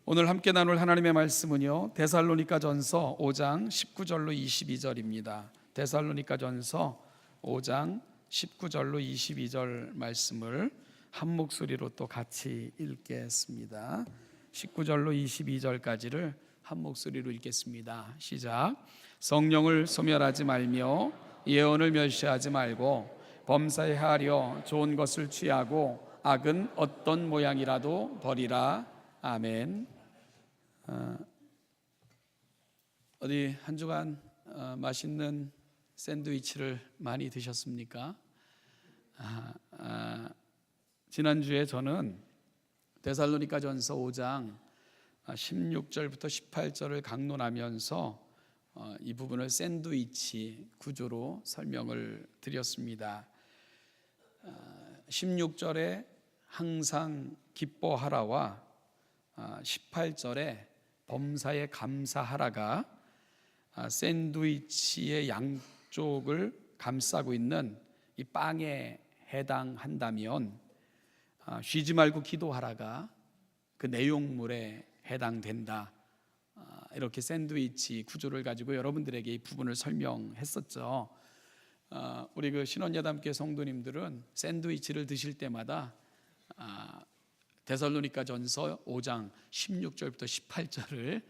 오늘 함께 나눌 하나님의 말씀은요, 데살로니가전서 5장 19절로 22절입니다. 데살로니가전서 5장 19절로 22절 말씀을 한 목소리로 또 같이 읽겠습니다. 19절로 22절까지를 한 목소리로 읽겠습니다. 시작. 성령을 소멸하지 말며 예언을 멸시하지 말고 범사에 하려 좋은 것을 취하고 악은 어떤 모양이라도 버리라. 아멘. 어디 한 주간 맛있는 샌드위치를 많이 드셨습니까? 지난주에 저는 데살로니가전서 5장 16절부터 18절을 강론하면서 이 부분을 샌드위치 구조로 설명을 드렸습니다. 16절에 항상 기뻐하라와 18절에 범사에 감사하라가 샌드위치의 양쪽을 감싸고 있는 이 빵에 해당한다면, 쉬지 말고 기도하라가 그 내용물에 해당된다. 이렇게 샌드위치 구조를 가지고 여러분들에게 이 부분을 설명했었죠. 우리 그 신원여담교회 성도님들은 샌드위치를 드실 때마다 데살로니가전서 5장 16절부터 18절을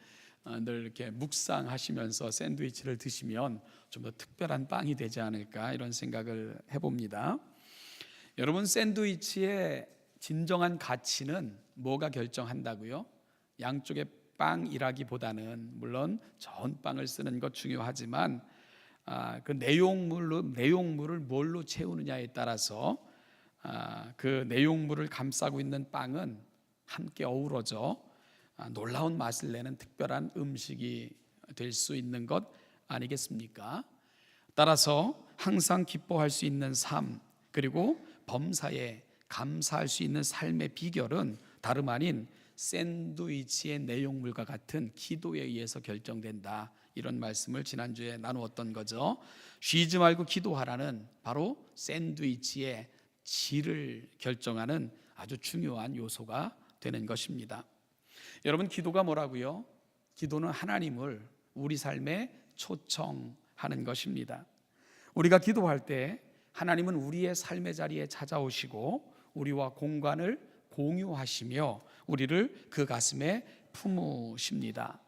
늘 이렇게 묵상하시면서 샌드위치를 드시면 좀 더 특별한 빵이 되지 않을까, 이런 생각을 해봅니다. 여러분, 샌드위치의 진정한 가치는 뭐가 결정한다고요? 양쪽에 빵이라기보다는 물론 좋은 빵을 쓰는 것 중요하지만 그 내용물을 뭘로 채우느냐에 따라서 그 내용물을 감싸고 있는 빵은 함께 어우러져 놀라운 맛을 내는 특별한 음식이 될 수 있는 것 아니겠습니까? 따라서 항상 기뻐할 수 있는 삶, 그리고 범사에 감사할 수 있는 삶의 비결은 다름 아닌 샌드위치의 내용물과 같은 기도에 의해서 결정된다. 이런 말씀을 지난주에 나누었던 거죠. 쉬지 말고 기도하라는 바로 샌드위치의 질을 결정하는 아주 중요한 요소가 되는 것입니다. 여러분, 기도가 뭐라고요? 기도는 하나님을 우리 삶에 초청하는 것입니다. 우리가 기도할 때 하나님은 우리의 삶의 자리에 찾아오시고 우리와 공간을 공유하시며 우리를 그 가슴에 품으십니다.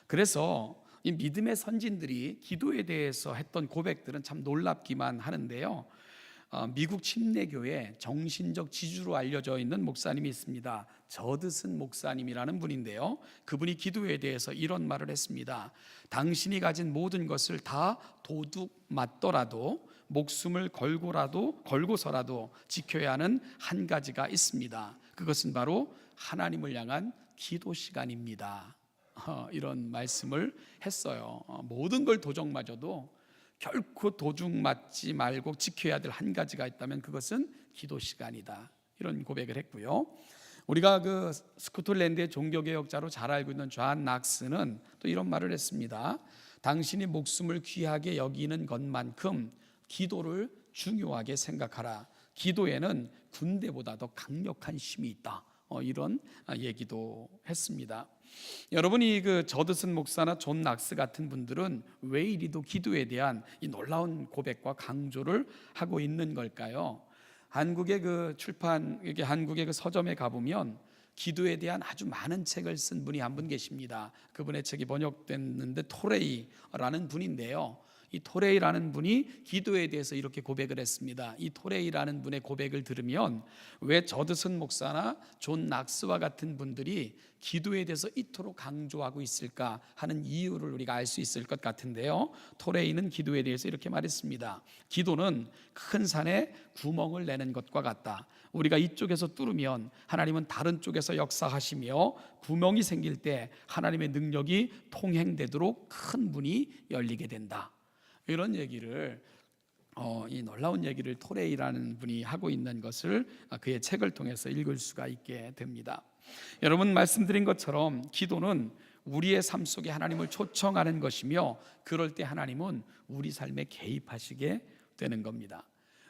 그래서 이 믿음의 선진들이 기도에 대해서 했던 고백들은 참 놀랍기만 하는데요. 미국 침례교회 정신적 지주로 알려져 있는 목사님이 있습니다. 저드슨 목사님이라는 분인데요, 그분이 기도에 대해서 이런 말을 했습니다. 당신이 가진 모든 것을 다 도둑 맞더라도 목숨을 걸고서라도 지켜야 하는 한 가지가 있습니다. 그것은 바로 하나님을 향한 기도 시간입니다. 이런 말씀을 했어요. 모든 걸 도둑 맞아도 결코 도둑 맞지 말고 지켜야 될 한 가지가 있다면 그것은 기도 시간이다. 이런 고백을 했고요. 우리가 그 스코틀랜드의 종교개혁자로 잘 알고 있는 존 낙스는 또 이런 말을 했습니다. 당신이 목숨을 귀하게 여기는 것만큼 기도를 중요하게 생각하라. 기도에는 군대보다 더 강력한 힘이 있다. 이런 얘기도 했습니다. 여러분이 그 저드슨 목사나 존 낙스 같은 분들은 왜 이리도 기도에 대한 이 놀라운 고백과 강조를 하고 있는 걸까요? 한국의 그 한국의 그 서점에 가보면 기도에 대한 아주 많은 책을 쓴 분이 한 분 계십니다. 그분의 책이 번역됐는데 토레이라는 분인데요, 이 토레이라는 분이 기도에 대해서 이렇게 고백을 했습니다. 이 토레이라는 분의 고백을 들으면 왜 저드슨 목사나 존 낙스와 같은 분들이 기도에 대해서 이토록 강조하고 있을까 하는 이유를 우리가 알 수 있을 것 같은데요, 토레이는 기도에 대해서 이렇게 말했습니다. 기도는 큰 산에 구멍을 내는 것과 같다. 우리가 이쪽에서 뚫으면 하나님은 다른 쪽에서 역사하시며 구멍이 생길 때 하나님의 능력이 통행되도록 큰 문이 열리게 된다. 이런 얘기를 이 놀라운 얘기를 토레이라는 분이 하고 있는 것을 그의 책을 통해서 읽을 수가 있게 됩니다. 여러분, 말씀드린 것처럼 기도는 우리의 삶 속에 하나님을 초청하는 것이며, 그럴 때 하나님은 우리 삶에 개입하시게 되는 겁니다.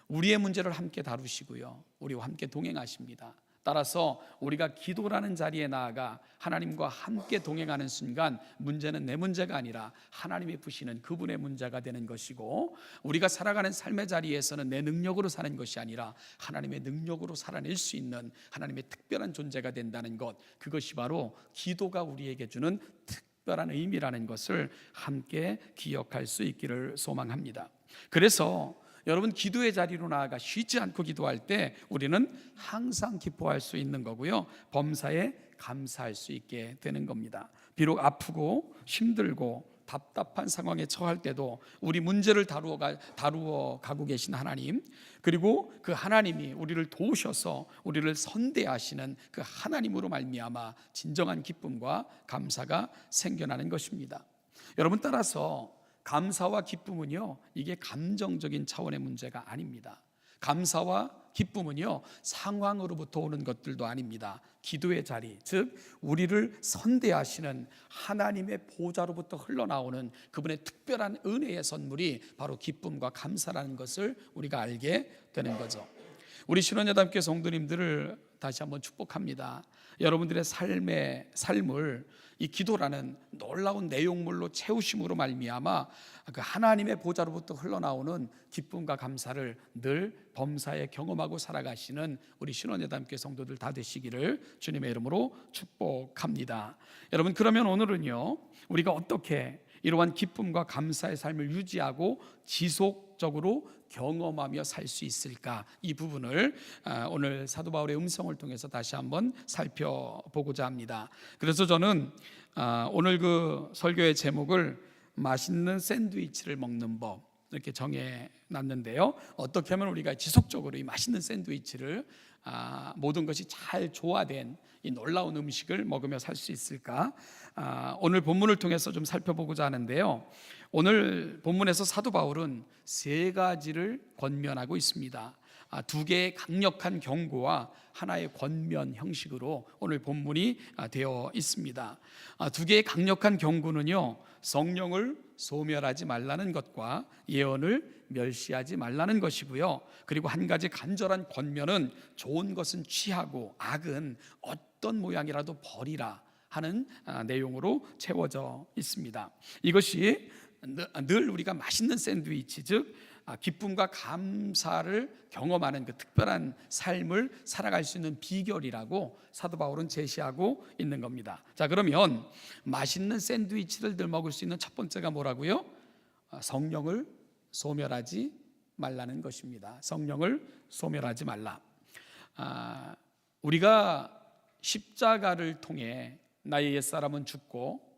우리의 문제를 함께 다루시고요, 우리와 함께 동행하십니다. 따라서 우리가 기도라는 자리에 나아가 하나님과 함께 동행하는 순간 문제는 내 문제가 아니라 하나님이 푸시는 그분의 문제가 되는 것이고, 우리가 살아가는 삶의 자리에서는 내 능력으로 사는 것이 아니라 하나님의 능력으로 살아낼 수 있는 하나님의 특별한 존재가 된다는 것, 그것이 바로 기도가 우리에게 주는 특별한 의미라는 것을 함께 기억할 수 있기를 소망합니다. 그래서 여러분, 기도의 자리로 나아가 쉬지 않고 기도할 때 우리는 항상 기뻐할 수 있는 거고요, 범사에 감사할 수 있게 되는 겁니다. 비록 아프고 힘들고 답답한 상황에 처할 때도 우리 문제를 다루어 가고 계신 하나님, 그리고 그 하나님이 우리를 도우셔서 우리를 선대하시는 그 하나님으로 말미암아 진정한 기쁨과 감사가 생겨나는 것입니다. 여러분, 따라서 감사와 기쁨은요, 이게 감정적인 차원의 문제가 아닙니다. 감사와 기쁨은요, 상황으로부터 오는 것들도 아닙니다. 기도의 자리, 즉 우리를 선대하시는 하나님의 보좌로부터 흘러나오는 그분의 특별한 은혜의 선물이 바로 기쁨과 감사라는 것을 우리가 알게 되는 거죠. 우리 신원여담교회 성도님들을 다시 한번 축복합니다. 여러분들의 삶을 이 기도라는 놀라운 내용물로 채우심으로 말미암아 그 하나님의 보좌로부터 흘러나오는 기쁨과 감사를 늘 범사에 경험하고 살아가시는 우리 신원여담교회 성도들 다 되시기를 주님의 이름으로 축복합니다. 여러분, 그러면 오늘은요, 우리가 어떻게 이러한 기쁨과 감사의 삶을 유지하고 지속적으로 경험하며 살 수 있을까, 이 부분을 오늘 사도 바울의 음성을 통해서 다시 한번 살펴보고자 합니다. 그래서 저는 오늘 그 설교의 제목을 맛있는 샌드위치를 먹는 법 이렇게 정해놨는데요, 어떻게 하면 우리가 지속적으로 이 맛있는 샌드위치를 모든 것이 잘 조화된 이 놀라운 음식을 먹으며 살 수 있을까, 오늘 본문을 통해서 좀 살펴보고자 하는데요, 오늘 본문에서 사도 바울은 세 가지를 권면하고 있습니다. 두 개의 강력한 경고와 하나의 권면 형식으로 오늘 본문이 되어 있습니다. 두 개의 강력한 경고는요, 성령을 소멸하지 말라는 것과 예언을 멸시하지 말라는 것이고요, 그리고 한 가지 간절한 권면은 좋은 것은 취하고 악은 어떤 모양이라도 버리라 하는 내용으로 채워져 있습니다. 이것이 늘 우리가 맛있는 샌드위치, 즉 기쁨과 감사를 경험하는 그 특별한 삶을 살아갈 수 있는 비결이라고 사도 바울은 제시하고 있는 겁니다. 자, 그러면 맛있는 샌드위치를 늘 먹을 수 있는 첫 번째가 뭐라고요? 성령을 소멸하지 말라는 것입니다. 성령을 소멸하지 말라. 우리가 십자가를 통해 나의 옛사람은 죽고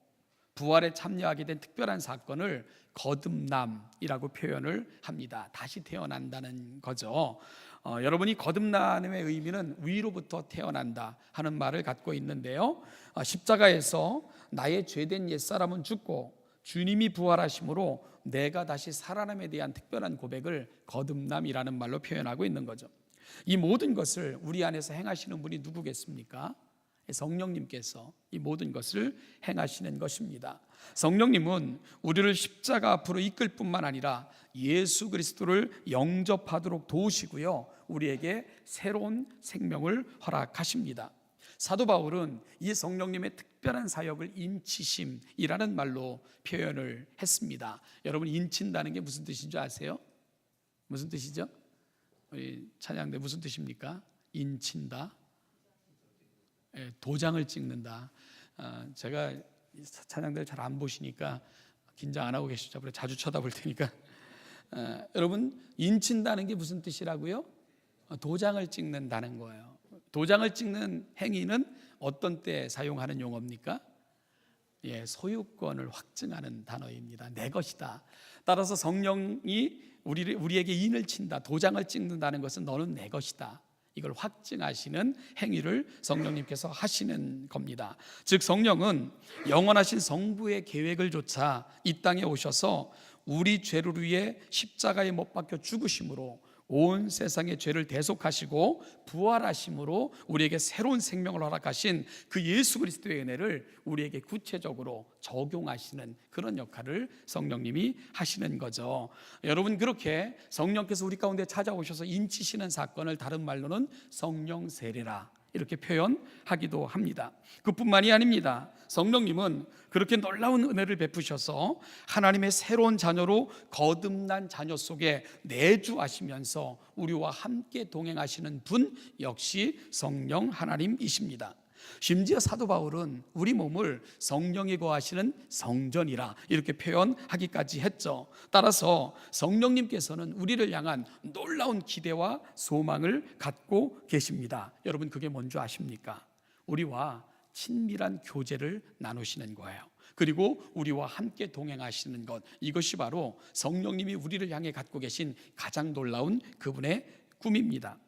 부활에 참여하게 된 특별한 사건을 거듭남이라고 표현을 합니다. 다시 태어난다는 거죠. 여러분이 거듭남의 의미는 위로부터 태어난다 하는 말을 갖고 있는데요, 십자가에서 나의 죄된 옛사람은 죽고 주님이 부활하심으로 내가 다시 살아남에 대한 특별한 고백을 거듭남이라는 말로 표현하고 있는 거죠. 이 모든 것을 우리 안에서 행하시는 분이 누구겠습니까? 성령님께서 이 모든 것을 행하시는 것입니다. 성령님은 우리를 십자가 앞으로 이끌 뿐만 아니라 예수 그리스도를 영접하도록 도우시고요, 우리에게 새로운 생명을 허락하십니다. 사도 바울은 이 성령님의 특별한 사역을 인치심이라는 말로 표현을 했습니다. 여러분, 인친다는 게 무슨 뜻인 줄 아세요? 무슨 뜻이죠? 우리 찬양대 무슨 뜻입니까? 인친다, 도장을 찍는다. 제가 찬양대를 잘 안 보시니까 긴장 안 하고 계시죠? 자주 쳐다볼 테니까. 여러분, 인친다는 게 무슨 뜻이라고요? 도장을 찍는다는 거예요. 도장을 찍는 행위는 어떤 때 사용하는 용어입니까? 소유권을 확증하는 단어입니다. 내 것이다. 따라서 성령이 우리에게 인을 친다, 도장을 찍는다는 것은 너는 내 것이다, 이걸 확증하시는 행위를 성령님께서 하시는 겁니다. 즉 성령은 영원하신 성부의 계획을 조차 이 땅에 오셔서 우리 죄를 위해 십자가에 못 박혀 죽으심으로 온 세상의 죄를 대속하시고 부활하심으로 우리에게 새로운 생명을 허락하신 그 예수 그리스도의 은혜를 우리에게 구체적으로 적용하시는 그런 역할을 성령님이 하시는 거죠. 여러분, 그렇게 성령께서 우리 가운데 찾아오셔서 인치시는 사건을 다른 말로는 성령 세례라 이렇게 표현하기도 합니다. 그뿐만이 아닙니다. 성령님은 그렇게 놀라운 은혜를 베푸셔서 하나님의 새로운 자녀로 거듭난 자녀 속에 내주하시면서 우리와 함께 동행하시는 분 역시 성령 하나님이십니다. 심지어 사도 바울은 우리 몸을 성령이 거하시는 성전이라 이렇게 표현하기까지 했죠. 따라서 성령님께서는 우리를 향한 놀라운 기대와 소망을 갖고 계십니다. 여러분, 그게 뭔지 아십니까? 우리와 친밀한 교제를 나누시는 거예요. 그리고 우리와 함께 동행하시는 것, 이것이 바로 성령님이 우리를 향해 갖고 계신 가장 놀라운 그분의 꿈입니다.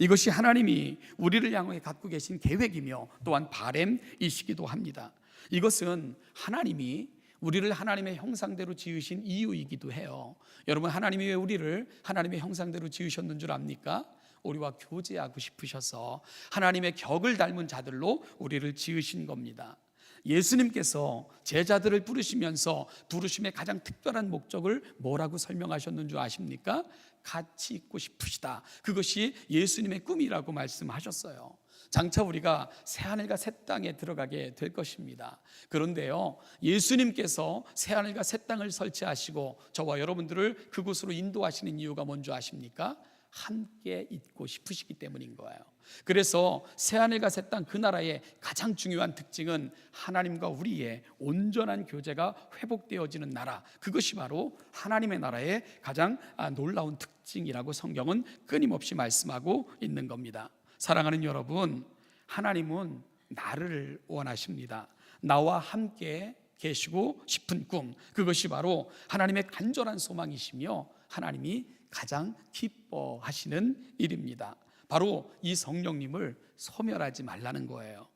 이것이 하나님이 우리를 향해 갖고 계신 계획이며 또한 바램이시기도 합니다. 이것은 하나님이 우리를 하나님의 형상대로 지으신 이유이기도 해요. 여러분, 하나님이 왜 우리를 하나님의 형상대로 지으셨는 줄 압니까? 우리와 교제하고 싶으셔서 하나님의 격을 닮은 자들로 우리를 지으신 겁니다. 예수님께서 제자들을 부르시면서 부르심의 가장 특별한 목적을 뭐라고 설명하셨는 줄 아십니까? 같이 있고 싶으시다. 그것이 예수님의 꿈이라고 말씀하셨어요. 장차 우리가 새하늘과 새 땅에 들어가게 될 것입니다. 그런데요, 예수님께서 새하늘과 새 땅을 설치하시고 저와 여러분들을 그곳으로 인도하시는 이유가 뭔지 아십니까? 함께 있고 싶으시기 때문인 거예요. 그래서 새하늘과 새 땅, 그 나라의 가장 중요한 특징은 하나님과 우리의 온전한 교제가 회복되어지는 나라, 그것이 바로 하나님의 나라의 가장 놀라운 특징이라고 성경은 끊임없이 말씀하고 있는 겁니다. 사랑하는 여러분, 하나님은 나를 원하십니다. 나와 함께 계시고 싶은 꿈, 그것이 바로 하나님의 간절한 소망이시며 하나님이 가장 기뻐하시는 일입니다. 바로 이 성령님을 소멸하지 말라는 거예요.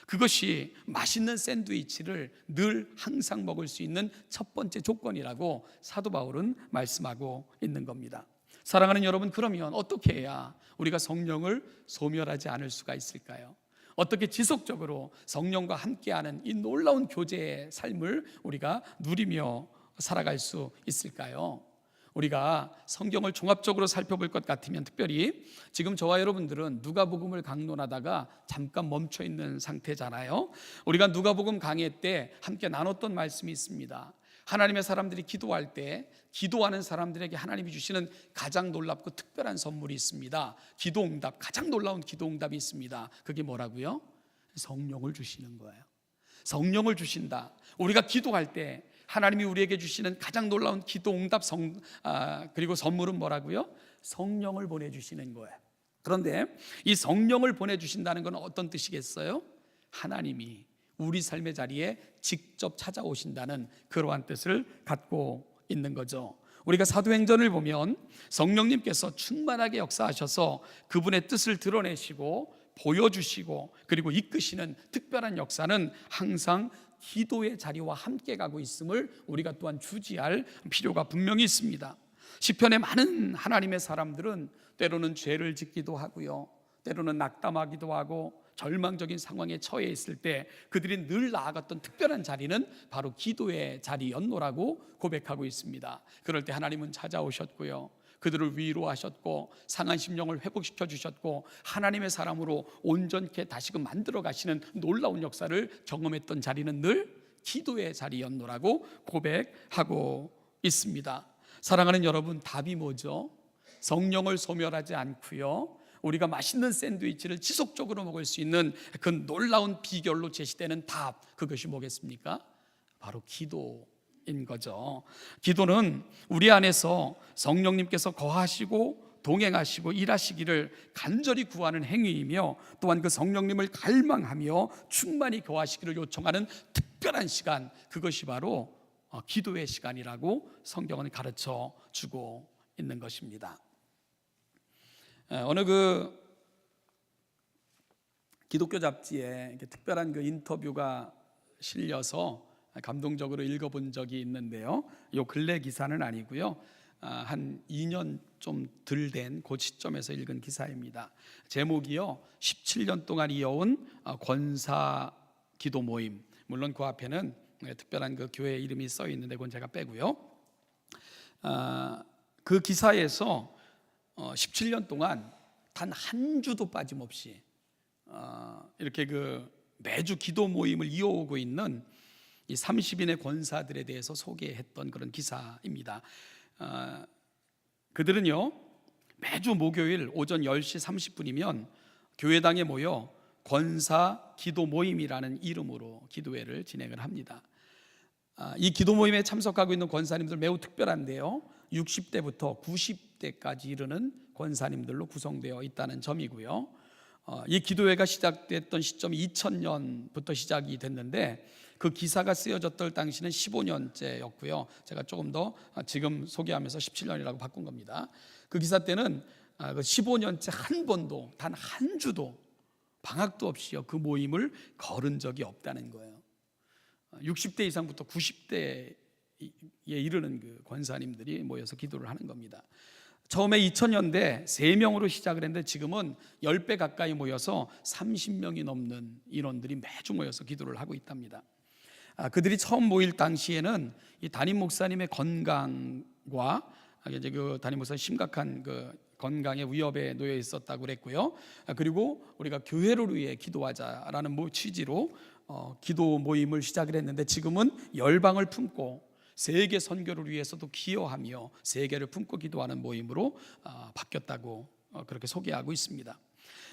그것이 맛있는 샌드위치를 늘 항상 먹을 수 있는 첫 번째 조건이라고 사도 바울은 말씀하고 있는 겁니다. 사랑하는 여러분, 그러면 어떻게 해야 우리가 성령을 소멸하지 않을 수가 있을까요? 어떻게 지속적으로 성령과 함께하는 이 놀라운 교제의 삶을 우리가 누리며 살아갈 수 있을까요? 우리가 성경을 종합적으로 살펴볼 것 같으면, 특별히 지금 저와 여러분들은 누가복음을 강론하다가 잠깐 멈춰 있는 상태잖아요. 우리가 누가복음 강해 때 함께 나눴던 말씀이 있습니다. 하나님의 사람들이 기도할 때 기도하는 사람들에게 하나님이 주시는 가장 놀랍고 특별한 선물이 있습니다. 기도응답, 가장 놀라운 기도응답이 있습니다. 그게 뭐라고요? 성령을 주시는 거예요. 성령을 주신다. 우리가 기도할 때 하나님이 우리에게 주시는 가장 놀라운 기도응답 그리고 선물은 뭐라고요? 성령을 보내주시는 거예요. 그런데 이 성령을 보내주신다는 건 어떤 뜻이겠어요? 하나님이 우리 삶의 자리에 직접 찾아오신다는 그러한 뜻을 갖고 있는 거죠. 우리가 사도행전을 보면 성령님께서 충만하게 역사하셔서 그분의 뜻을 드러내시고 보여주시고 그리고 이끄시는 특별한 역사는 항상 기도의 자리와 함께 가고 있음을 우리가 또한 주지할 필요가 분명히 있습니다. 시편에 많은 하나님의 사람들은 때로는 죄를 짓기도 하고요, 때로는 낙담하기도 하고 절망적인 상황에 처해 있을 때 그들이 늘 나아갔던 특별한 자리는 바로 기도의 자리였노라고 고백하고 있습니다. 그럴 때 하나님은 찾아오셨고요, 그들을 위로하셨고 상한 심령을 회복시켜 주셨고 하나님의 사람으로 온전케 다시금 만들어 가시는 놀라운 역사를 경험했던 자리는 늘 기도의 자리였노라고 고백하고 있습니다. 사랑하는 여러분, 답이 뭐죠? 성령을 소멸하지 않고요, 우리가 맛있는 샌드위치를 지속적으로 먹을 수 있는 그 놀라운 비결로 제시되는 답, 그것이 뭐겠습니까? 바로 기도인 거죠. 기도는 우리 안에서 성령님께서 거하시고 동행하시고 일하시기를 간절히 구하는 행위이며 또한 그 성령님을 갈망하며 충만히 거하시기를 요청하는 특별한 시간, 그것이 바로 기도의 시간이라고 성경은 가르쳐 주고 있는 것입니다. 어느 그 기독교 잡지에 특별한 그 인터뷰가 실려서 감동적으로 읽어본 적이 있는데요, 요 근래 기사는 아니고요, 한 2년 좀 덜 된 그 시점에서 읽은 기사입니다. 제목이요, 17년 동안 이어온 권사 기도 모임. 물론 그 앞에는 특별한 그 교회 이름이 써 있는데 그건 제가 빼고요. 그 기사에서 17년 동안 단 한 주도 빠짐없이 이렇게 매주 기도 모임을 이어오고 있는 이 30인의 권사들에 대해서 소개했던 그런 기사입니다. 그들은요, 매주 목요일 오전 10시 30분이면 교회당에 모여 권사 기도 모임이라는 이름으로 기도회를 진행을 합니다. 이 기도 모임에 참석하고 있는 권사님들 매우 특별한데요, 60대부터 90대까지 이르는 권사님들로 구성되어 있다는 점이고요. 이 기도회가 시작됐던 시점이 2000년부터 시작이 됐는데 그 기사가 쓰여졌던 당시는 15년째였고요. 제가 조금 더 지금 소개하면서 17년이라고 바꾼 겁니다. 그 기사 때는 15년째 한 번도, 단 한 주도 방학도 없이요 그 모임을 거른 적이 없다는 거예요. 60대 이상부터 90대에 이르는 그 권사님들이 모여서 기도를 하는 겁니다. 처음에 2000년대 3명으로 시작을 했는데 지금은 10배 가까이 모여서 30명이 넘는 인원들이 매주 모여서 기도를 하고 있답니다. 그들이 처음 모일 당시에는 이 담임 목사님의 건강과 이제 그 담임 목사님 심각한 그 건강의 위협에 놓여 있었다고 그랬고요. 그리고 우리가 교회를 위해 기도하자라는 취지로 기도 모임을 시작을 했는데 지금은 열방을 품고 세계 선교를 위해서도 기여하며 세계를 품고 기도하는 모임으로 바뀌었다고 그렇게 소개하고 있습니다.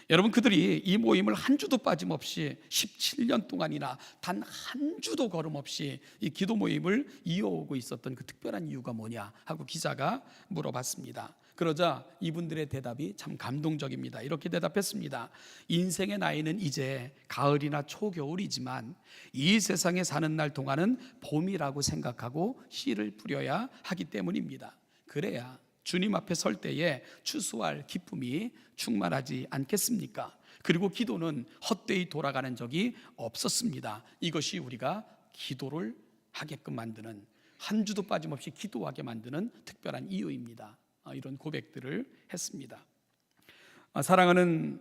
여러분, 그들이 이 모임을 한 주도 빠짐없이 17년 동안이나 단 한 주도 걸음없이 이 기도 모임을 이어오고 있었던 그 특별한 이유가 뭐냐 하고 기자가 물어봤습니다. 그러자 이분들의 대답이 참 감동적입니다. 이렇게 대답했습니다. 인생의 나이는 이제 가을이나 초겨울이지만 이 세상에 사는 날 동안은 봄이라고 생각하고 씨를 뿌려야 하기 때문입니다. 그래야 주님 앞에 설 때에 추수할 기쁨이 충만하지 않겠습니까? 그리고 기도는 헛되이 돌아가는 적이 없었습니다. 이것이 우리가 기도를 하게끔 만드는, 한 주도 빠짐없이 기도하게 만드는 특별한 이유입니다. 이런 고백들을 했습니다. 사랑하는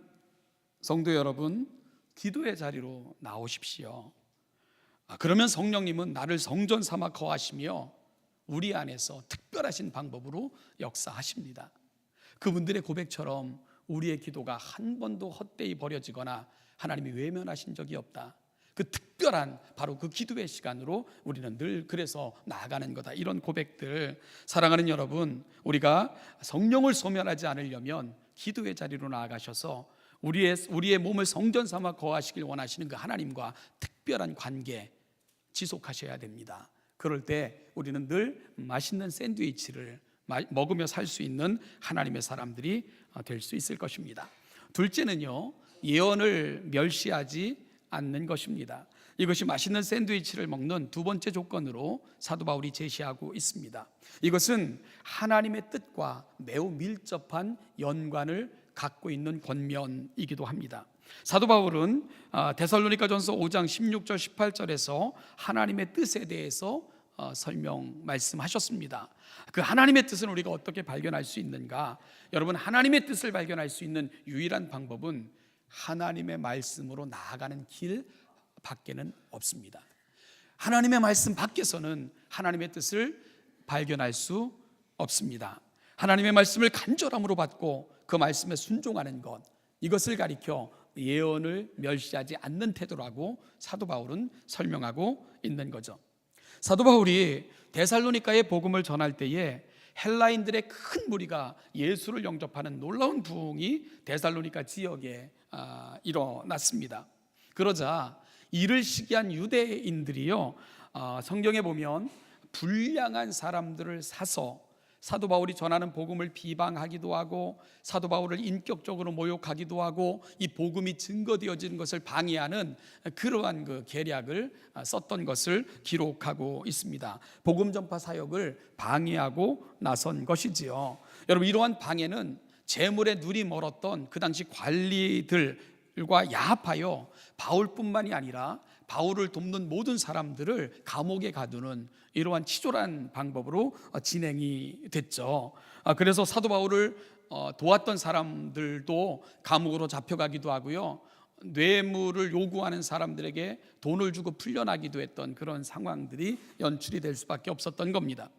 성도 여러분, 기도의 자리로 나오십시오. 그러면 성령님은 나를 성전 삼아 거하시며 우리 안에서 특별하신 방법으로 역사하십니다. 그분들의 고백처럼 우리의 기도가 한 번도 헛되이 버려지거나 하나님이 외면하신 적이 없다. 그 특별한 바로 그 기도의 시간으로 우리는 늘 그래서 나아가는 거다. 이런 고백들, 사랑하는 여러분, 우리가 성령을 소멸하지 않으려면 기도의 자리로 나아가셔서 우리의 몸을 성전 삼아 거하시길 원하시는 그 하나님과 특별한 관계 지속하셔야 됩니다. 그럴 때 우리는 늘 맛있는 샌드위치를 먹으며 살 수 있는 하나님의 사람들이 될 수 있을 것입니다. 둘째는요, 예언을 멸시하지 않는 것입니다. 이것이 맛있는 샌드위치를 먹는 두 번째 조건으로 사도 바울이 제시하고 있습니다. 이것은 하나님의 뜻과 매우 밀접한 연관을 갖고 있는 권면이기도 합니다. 사도 바울은 데살로니가전서 5장 16절 18절에서 하나님의 뜻에 대해서 말씀하셨습니다. 그 하나님의 뜻은 우리가 어떻게 발견할 수 있는가? 여러분, 하나님의 뜻을 발견할 수 있는 유일한 방법은 하나님의 말씀으로 나아가는 길 밖에는 없습니다. 하나님의 말씀 밖에서는 하나님의 뜻을 발견할 수 없습니다. 하나님의 말씀을 간절함으로 받고 그 말씀에 순종하는 것, 이것을 가리켜 예언을 멸시하지 않는 태도라고 사도 바울은 설명하고 있는 거죠. 사도 바울이 데살로니가의 복음을 전할 때에 헬라인들의 큰 무리가 예수를 영접하는 놀라운 부흥이 데살로니가 지역에 일어났습니다. 그러자 이를 시기한 유대인들이요, 성경에 보면 불량한 사람들을 사서 사도 바울이 전하는 복음을 비방하기도 하고 사도 바울을 인격적으로 모욕하기도 하고 이 복음이 증거되어지는 것을 방해하는 그러한 그 계략을 썼던 것을 기록하고 있습니다. 복음 전파 사역을 방해하고 나선 것이지요. 여러분, 이러한 방해는 재물에 눈이 멀었던 그 당시 관리들과 야합하여 바울뿐만이 아니라 바울을 돕는 모든 사람들을 감옥에 가두는 이러한 치졸한 방법으로 진행이 됐죠. 그래서 사도 바울을 도왔던 사람들도 감옥으로 잡혀가기도 하고요, 뇌물을 요구하는 사람들에게 돈을 주고 풀려나기도 했던 그런 상황들이 연출이 될 수밖에 없었던 겁니다.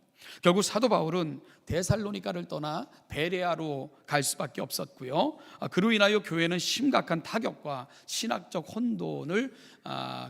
결국 사도 바울은 데살로니가를 떠나 베레아로 갈 수밖에 없었고요. 그로 인하여 교회는 심각한 타격과 신학적 혼돈을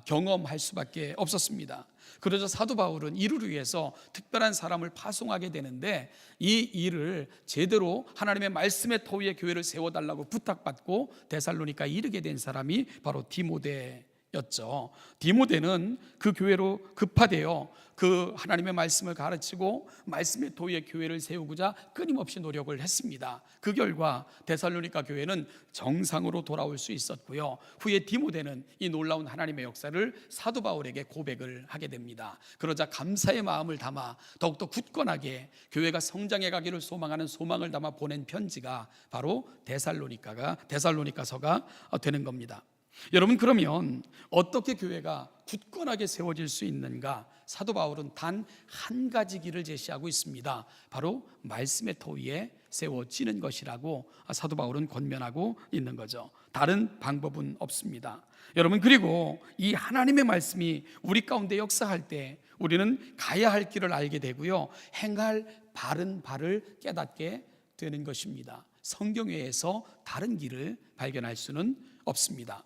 경험할 수밖에 없었습니다. 그러자 사도 바울은 이를 위해서 특별한 사람을 파송하게 되는데, 이 일을 제대로 하나님의 말씀의 터위에 교회를 세워달라고 부탁받고 데살로니가에 이르게 된 사람이 바로 디모데였죠. 디모데는 그 교회로 급파되어 그 하나님의 말씀을 가르치고 말씀의 도위에 교회를 세우고자 끊임없이 노력을 했습니다. 그 결과 데살로니가 교회는 정상으로 돌아올 수 있었고요. 후에 디모데는 이 놀라운 하나님의 역사를 사도 바울에게 고백을 하게 됩니다. 그러자 감사의 마음을 담아 더욱더 굳건하게 교회가 성장해 가기를 소망하는 소망을 담아 보낸 편지가 바로 데살로니가서가 되는 겁니다. 여러분, 그러면 어떻게 교회가 굳건하게 세워질 수 있는가? 사도 바울은 단 한 가지 길을 제시하고 있습니다. 바로 말씀의 터 위에 세워지는 것이라고 사도 바울은 권면하고 있는 거죠. 다른 방법은 없습니다. 여러분, 그리고 이 하나님의 말씀이 우리 가운데 역사할 때 우리는 가야 할 길을 알게 되고요, 행할 바른 바를 깨닫게 되는 것입니다. 성경 외에서 다른 길을 발견할 수는 없습니다.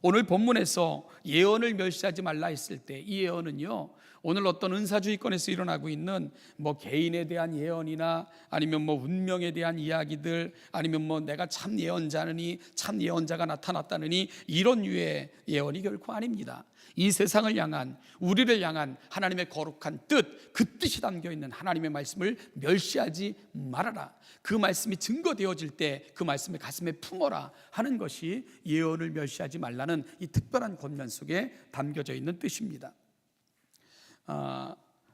오늘 본문에서 예언을 멸시하지 말라 했을 때, 이 예언은요, 오늘 어떤 은사주의권에서 일어나고 있는 개인에 대한 예언이나 아니면 운명에 대한 이야기들, 아니면 내가 참 예언자느니 참 예언자가 나타났다느니 이런 류의 예언이 결코 아닙니다. 이 세상을 향한, 우리를 향한 하나님의 거룩한 뜻, 그 뜻이 담겨있는 하나님의 말씀을 멸시하지 말아라, 그 말씀이 증거되어질 때 그 말씀을 가슴에 품어라 하는 것이 예언을 멸시하지 말라는 이 특별한 권면 속에 담겨져 있는 뜻입니다.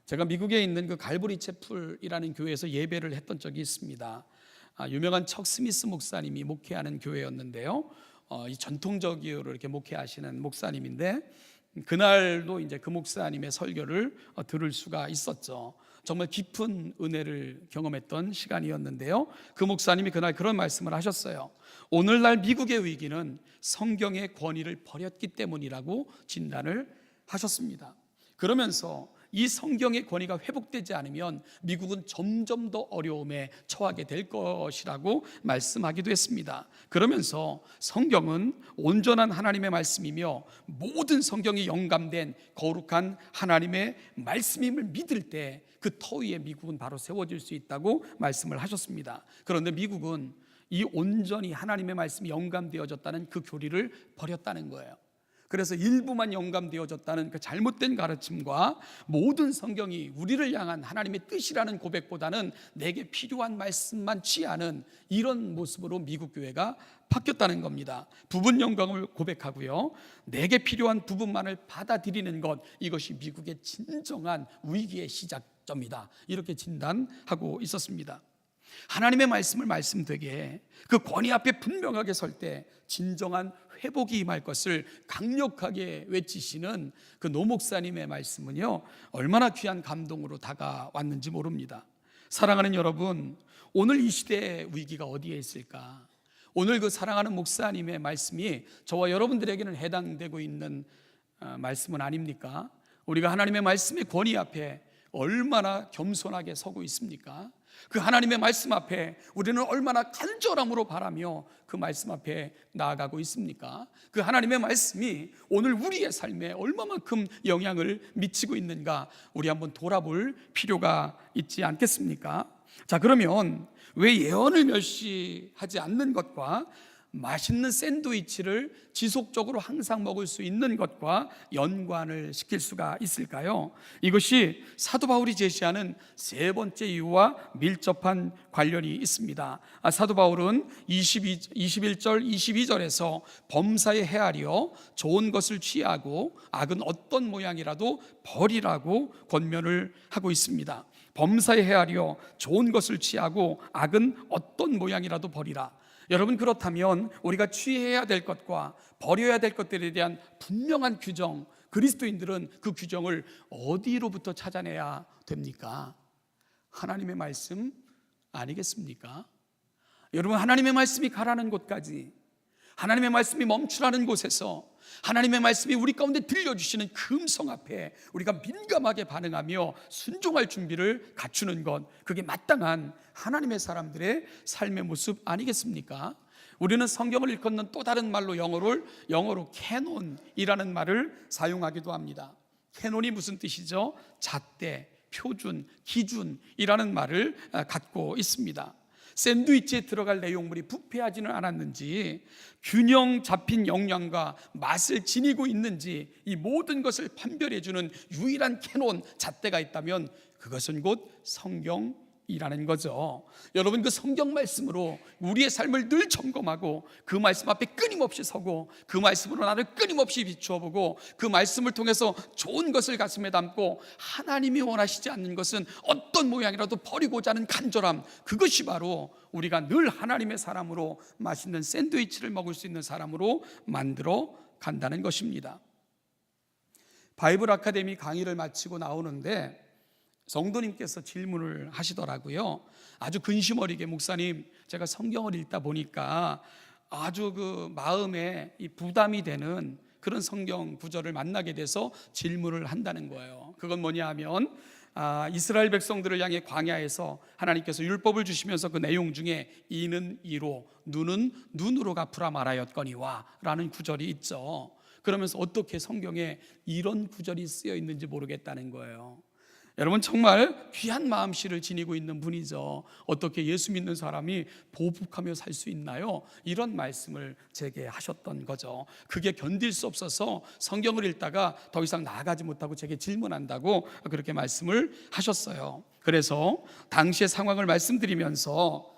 제가 미국에 있는 그 갈보리 채플이라는 교회에서 예배를 했던 적이 있습니다. 유명한 척 스미스 목사님이 목회하는 교회였는데요, 이 전통적으로 이렇게 목회하시는 목사님인데, 그날도 이제 그 목사님의 설교를 들을 수가 있었죠. 정말 깊은 은혜를 경험했던 시간이었는데요, 그 목사님이 그날 그런 말씀을 하셨어요. 오늘날 미국의 위기는 성경의 권위를 버렸기 때문이라고 진단을 하셨습니다. 그러면서 이 성경의 권위가 회복되지 않으면 미국은 점점 더 어려움에 처하게 될 것이라고 말씀하기도 했습니다. 그러면서 성경은 온전한 하나님의 말씀이며 모든 성경이 영감된 거룩한 하나님의 말씀임을 믿을 때 그 터 위에 미국은 바로 세워질 수 있다고 말씀을 하셨습니다. 그런데 미국은 이 온전히 하나님의 말씀이 영감되어졌다는 그 교리를 버렸다는 거예요. 그래서 일부만 영감되어졌다는 그 잘못된 가르침과 모든 성경이 우리를 향한 하나님의 뜻이라는 고백보다는 내게 필요한 말씀만 취하는 이런 모습으로 미국 교회가 바뀌었다는 겁니다. 부분 영광을 고백하고요, 내게 필요한 부분만을 받아들이는 것, 이것이 미국의 진정한 위기의 시작점이다, 이렇게 진단하고 있었습니다. 하나님의 말씀을 말씀되게 그 권위 앞에 분명하게 설 때 진정한 회복이 임할 것을 강력하게 외치시는 그 노 목사님의 말씀은요, 얼마나 귀한 감동으로 다가왔는지 모릅니다. 사랑하는 여러분, 오늘 이 시대의 위기가 어디에 있을까? 오늘 그 사랑하는 목사님의 말씀이 저와 여러분들에게는 해당되고 있는 말씀은 아닙니까? 우리가 하나님의 말씀의 권위 앞에 얼마나 겸손하게 서고 있습니까? 그 하나님의 말씀 앞에 우리는 얼마나 간절함으로 바라며 그 말씀 앞에 나아가고 있습니까? 그 하나님의 말씀이 오늘 우리의 삶에 얼마만큼 영향을 미치고 있는가, 우리 한번 돌아볼 필요가 있지 않겠습니까? 자, 그러면 왜 예언을 멸시하지 않는 것과 맛있는 샌드위치를 지속적으로 항상 먹을 수 있는 것과 연관을 시킬 수가 있을까요? 이것이 사도 바울이 제시하는 세 번째 이유와 밀접한 관련이 있습니다. 사도 바울은 21절 22절에서 범사에 헤아려 좋은 것을 취하고 악은 어떤 모양이라도 버리라고 권면을 하고 있습니다. 범사에 헤아려 좋은 것을 취하고 악은 어떤 모양이라도 버리라. 여러분, 그렇다면 우리가 취해야 될 것과 버려야 될 것들에 대한 분명한 규정, 그리스도인들은 그 규정을 어디로부터 찾아내야 됩니까? 하나님의 말씀 아니겠습니까? 여러분, 하나님의 말씀이 가라는 곳까지, 하나님의 말씀이 멈추라는 곳에서 하나님의 말씀이 우리 가운데 들려주시는 그 음성 앞에 우리가 민감하게 반응하며 순종할 준비를 갖추는 것, 그게 마땅한 하나님의 사람들의 삶의 모습 아니겠습니까? 우리는 성경을 일컫는 또 다른 말로 영어로 캐논이라는 말을 사용하기도 합니다. 캐논이 무슨 뜻이죠? 잣대, 표준, 기준이라는 말을 갖고 있습니다. 샌드위치에 들어갈 내용물이 부패하지는 않았는지, 균형 잡힌 영양과 맛을 지니고 있는지, 이 모든 것을 판별해주는 유일한 캐논, 잣대가 있다면 그것은 곧 성경이라는 거죠. 여러분, 그 성경 말씀으로 우리의 삶을 늘 점검하고 그 말씀 앞에 끊임없이 서고 그 말씀으로 나를 끊임없이 비추어 보고 그 말씀을 통해서 좋은 것을 가슴에 담고 하나님이 원하시지 않는 것은 어떤 모양이라도 버리고자 하는 간절함, 그것이 바로 우리가 늘 하나님의 사람으로 맛있는 샌드위치를 먹을 수 있는 사람으로 만들어 간다는 것입니다. 바이블 아카데미 강의를 마치고 나오는데 성도님께서 질문을 하시더라고요. 아주 근심 어리게, 목사님, 제가 성경을 읽다 보니까 아주 그 마음에 이 부담이 되는 그런 성경 구절을 만나게 돼서 질문을 한다는 거예요. 그건 뭐냐 하면 이스라엘 백성들을 향해 광야에서 하나님께서 율법을 주시면서 그 내용 중에 이는 이로, 눈은 눈으로 갚으라 말하였거니와 라는 구절이 있죠. 그러면서 어떻게 성경에 이런 구절이 쓰여 있는지 모르겠다는 거예요. 여러분, 정말 귀한 마음씨를 지니고 있는 분이죠. 어떻게 예수 믿는 사람이 보복하며 살 수 있나요? 이런 말씀을 제게 하셨던 거죠. 그게 견딜 수 없어서 성경을 읽다가 더 이상 나아가지 못하고 제게 질문한다고 그렇게 말씀을 하셨어요. 그래서 당시의 상황을 말씀드리면서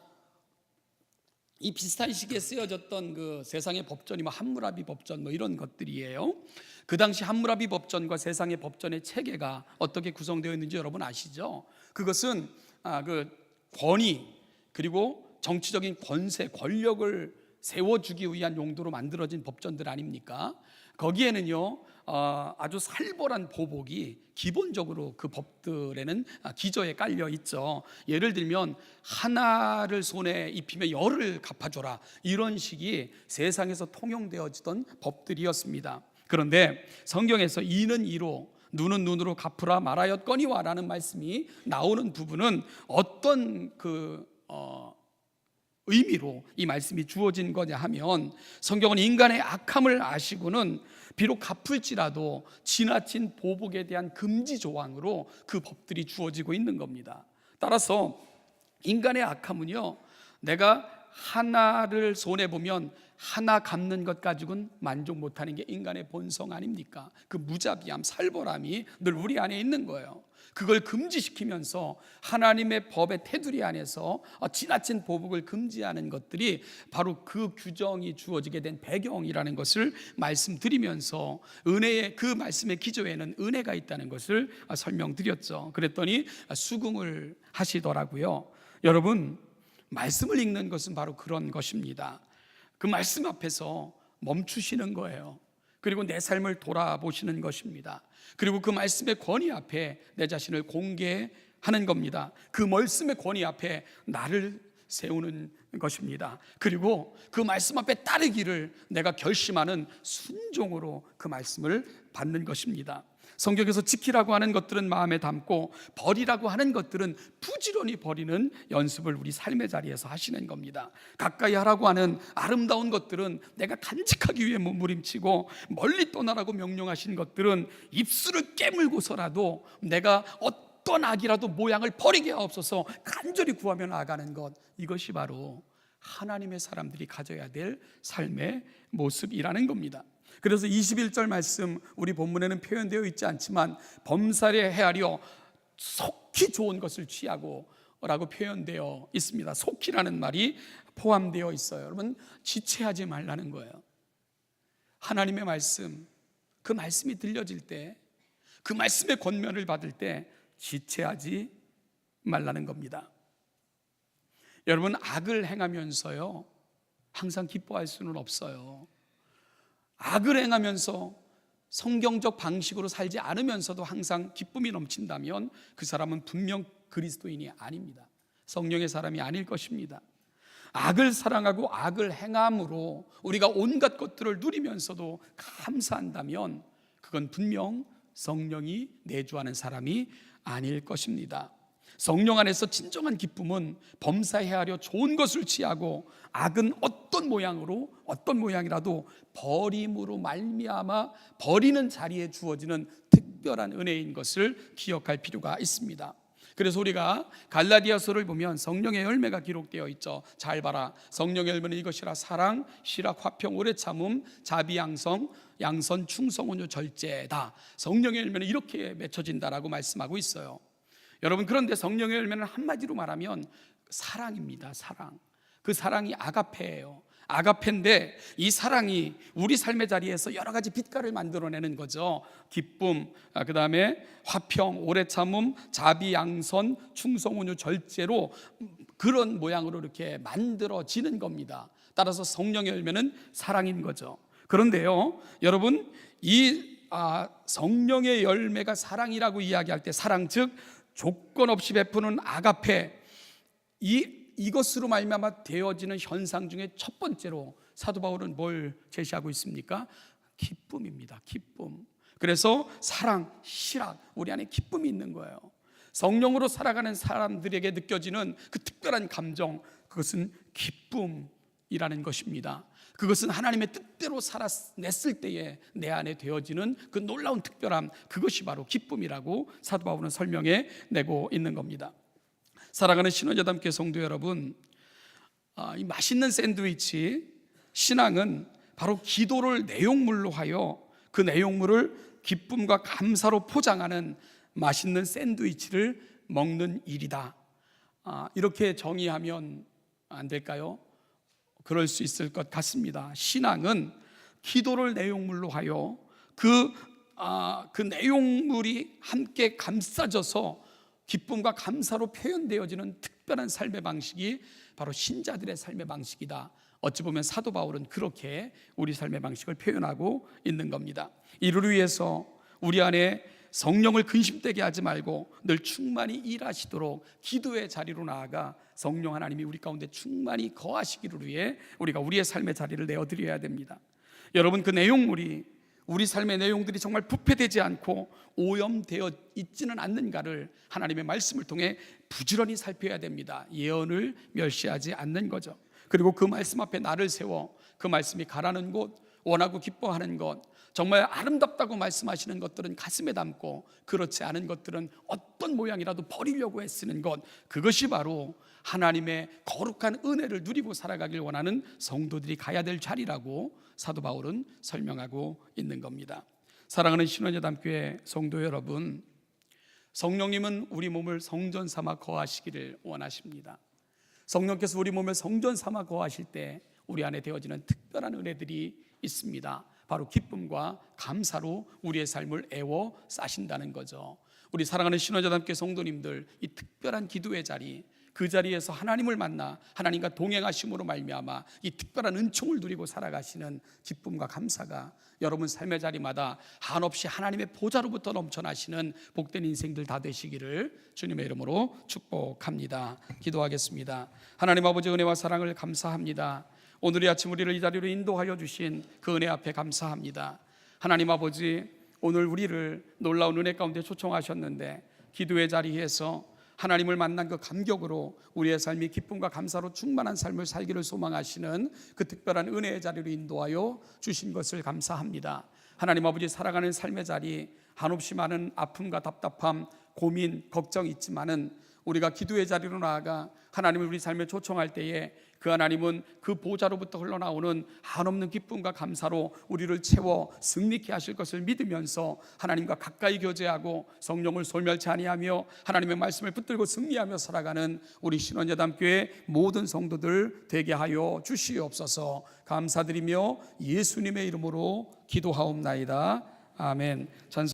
이 비슷한 시기에 쓰여졌던 그 세상의 법전이 함무라비 법전 이런 것들이에요. 그 당시 함무라비 법전과 세상의 법전의 체계가 어떻게 구성되어 있는지 여러분 아시죠? 그것은 그 권위, 그리고 정치적인 권세, 권력을 세워주기 위한 용도로 만들어진 법전들 아닙니까? 거기에는요 아주 살벌한 보복이 기본적으로 그 법들에는 기저에 깔려 있죠. 예를 들면 하나를 손에 입히면 열을 갚아줘라, 이런 식이 세상에서 통용되어지던 법들이었습니다. 그런데 성경에서 이는 이로, 눈은 눈으로 갚으라 말하였거니와 라는 말씀이 나오는 부분은 어떤 의미로 이 말씀이 주어진 거냐 하면, 성경은 인간의 악함을 아시고는 비록 갚을지라도 지나친 보복에 대한 금지 조항으로 그 법들이 주어지고 있는 겁니다. 따라서 인간의 악함은요, 내가 하나를 손해보면 하나 갚는 것 가지고는 만족 못하는 게 인간의 본성 아닙니까? 그 무자비함, 살벌함이 늘 우리 안에 있는 거예요. 그걸 금지시키면서 하나님의 법의 테두리 안에서 지나친 보복을 금지하는 것들이 바로 그 규정이 주어지게 된 배경이라는 것을 말씀드리면서, 은혜의 그 말씀의 기저에는 은혜가 있다는 것을 설명드렸죠. 그랬더니 수긍을 하시더라고요. 여러분, 말씀을 읽는 것은 바로 그런 것입니다. 그 말씀 앞에서 멈추시는 거예요. 그리고 내 삶을 돌아보시는 것입니다. 그리고 그 말씀의 권위 앞에 내 자신을 공개하는 겁니다. 그 말씀의 권위 앞에 나를 세우는 것입니다. 그리고 그 말씀 앞에 따르기를 내가 결심하는 순종으로 그 말씀을 받는 것입니다. 성경에서 지키라고 하는 것들은 마음에 담고 버리라고 하는 것들은 부지런히 버리는 연습을 우리 삶의 자리에서 하시는 겁니다. 가까이 하라고 하는 아름다운 것들은 내가 간직하기 위해 몸부림치고, 멀리 떠나라고 명령하신 것들은 입술을 깨물고서라도 내가 어떤 악이라도 모양을 버리게 하옵소서 간절히 구하며 나아가는 것, 이것이 바로 하나님의 사람들이 가져야 될 삶의 모습이라는 겁니다. 그래서 21절 말씀, 우리 본문에는 표현되어 있지 않지만 범사에 헤아려 속히 좋은 것을 취하고 라고 표현되어 있습니다. 속히라는 말이 포함되어 있어요. 여러분, 지체하지 말라는 거예요. 하나님의 말씀, 그 말씀이 들려질 때, 그 말씀의 권면을 받을 때 지체하지 말라는 겁니다. 여러분, 악을 행하면서요 항상 기뻐할 수는 없어요. 악을 행하면서 성경적 방식으로 살지 않으면서도 항상 기쁨이 넘친다면 그 사람은 분명 그리스도인이 아닙니다. 성령의 사람이 아닐 것입니다. 악을 사랑하고 악을 행함으로 우리가 온갖 것들을 누리면서도 감사한다면 그건 분명 성령이 내주하는 사람이 아닐 것입니다. 성령 안에서 진정한 기쁨은 범사에 하려 좋은 것을 취하고 악은 어떤 모양이라도 버림으로 말미암아 버리는 자리에 주어지는 특별한 은혜인 것을 기억할 필요가 있습니다. 그래서 우리가 갈라디아서를 보면 성령의 열매가 기록되어 있죠. 잘 봐라. 성령의 열매는 이것이라: 사랑, 실학, 화평, 오래 참음, 자비, 양성, 양선, 충성, 온유, 절제다. 성령의 열매는 이렇게 맺혀진다라고 말씀하고 있어요. 여러분, 그런데 성령의 열매는 한마디로 말하면 사랑입니다. 사랑. 그 사랑이 아가페예요. 아가페인데 이 사랑이 우리 삶의 자리에서 여러 가지 빛깔을 만들어내는 거죠. 기쁨, 그 다음에 화평, 오래 참음, 자비, 양선, 충성, 온유, 절제로 그런 모양으로 이렇게 만들어지는 겁니다. 따라서 성령의 열매는 사랑인 거죠. 그런데요, 여러분, 이 성령의 열매가 사랑이라고 이야기할 때, 사랑 즉 조건 없이 베푸는 아가페, 이것으로 말미암아 되어지는 현상 중에 첫 번째로 사도 바울은 뭘 제시하고 있습니까? 기쁨입니다. 기쁨. 그래서 사랑, 실학, 우리 안에 기쁨이 있는 거예요. 성령으로 살아가는 사람들에게 느껴지는 그 특별한 감정, 그것은 기쁨이라는 것입니다. 그것은 하나님의 뜻대로 살아냈을 때에 내 안에 되어지는 그 놀라운 특별함, 그것이 바로 기쁨이라고 사도 바울은 설명해 내고 있는 겁니다. 사랑하는 신원여담교회 성도 여러분, 이 맛있는 샌드위치, 신앙은 바로 기도를 내용물로 하여 그 내용물을 기쁨과 감사로 포장하는 맛있는 샌드위치를 먹는 일이다. 이렇게 정의하면 안 될까요? 그럴 수 있을 것 같습니다. 신앙은 기도를 내용물로 하여 그 내용물이 함께 감싸져서 기쁨과 감사로 표현되어지는 특별한 삶의 방식이 바로 신자들의 삶의 방식이다. 어찌 보면 사도 바울은 그렇게 우리 삶의 방식을 표현하고 있는 겁니다. 이를 위해서 우리 안에 성령을 근심되게 하지 말고 늘 충만히 일하시도록 기도의 자리로 나아가 성령 하나님이 우리 가운데 충만히 거하시기를 위해 우리가 우리의 삶의 자리를 내어드려야 됩니다. 여러분, 그 내용물이, 우리 삶의 내용들이 정말 부패되지 않고 오염되어 있지는 않는가를 하나님의 말씀을 통해 부지런히 살펴야 됩니다. 예언을 멸시하지 않는 거죠. 그리고 그 말씀 앞에 나를 세워 그 말씀이 가라는 곳, 원하고 기뻐하는 것, 정말 아름답다고 말씀하시는 것들은 가슴에 담고 그렇지 않은 것들은 어떤 모양이라도 버리려고 애쓰는 것, 그것이 바로 하나님의 거룩한 은혜를 누리고 살아가길 원하는 성도들이 가야 될 자리라고 사도 바울은 설명하고 있는 겁니다. 사랑하는 신원여담교회 성도 여러분, 성령님은 우리 몸을 성전 삼아 거하시기를 원하십니다. 성령께서 우리 몸을 성전 삼아 거하실 때 우리 안에 되어지는 특별한 은혜들이 있습니다. 바로 기쁨과 감사로 우리의 삶을 애워 싸신다는 거죠. 우리 사랑하는 신원여담교회 성도님들, 이 특별한 기도의 자리, 그 자리에서 하나님을 만나 하나님과 동행하심으로 말미암아 이 특별한 은총을 누리고 살아가시는 기쁨과 감사가 여러분 삶의 자리마다 한없이 하나님의 보좌로부터 넘쳐나시는 복된 인생들 다 되시기를 주님의 이름으로 축복합니다. 기도하겠습니다. 하나님 아버지, 은혜와 사랑을 감사합니다. 오늘 이 아침 우리를 이 자리로 인도하여 주신 그 은혜 앞에 감사합니다. 하나님 아버지, 오늘 우리를 놀라운 은혜 가운데 초청하셨는데 기도의 자리에서 하나님을 만난 그 감격으로 우리의 삶이 기쁨과 감사로 충만한 삶을 살기를 소망하시는 그 특별한 은혜의 자리로 인도하여 주신 것을 감사합니다. 하나님 아버지, 살아가는 삶의 자리 한없이 많은 아픔과 답답함, 고민, 걱정이 있지만은 우리가 기도의 자리로 나아가 하나님을 우리 삶에 초청할 때에 그 하나님은 그 보좌로부터 흘러나오는 한없는 기쁨과 감사로 우리를 채워 승리케 하실 것을 믿으면서 하나님과 가까이 교제하고 성령을 소멸치 아니하며 하나님의 말씀을 붙들고 승리하며 살아가는 우리 신원여담교회 모든 성도들 되게 하여 주시옵소서. 감사드리며 예수님의 이름으로 기도하옵나이다. 아멘.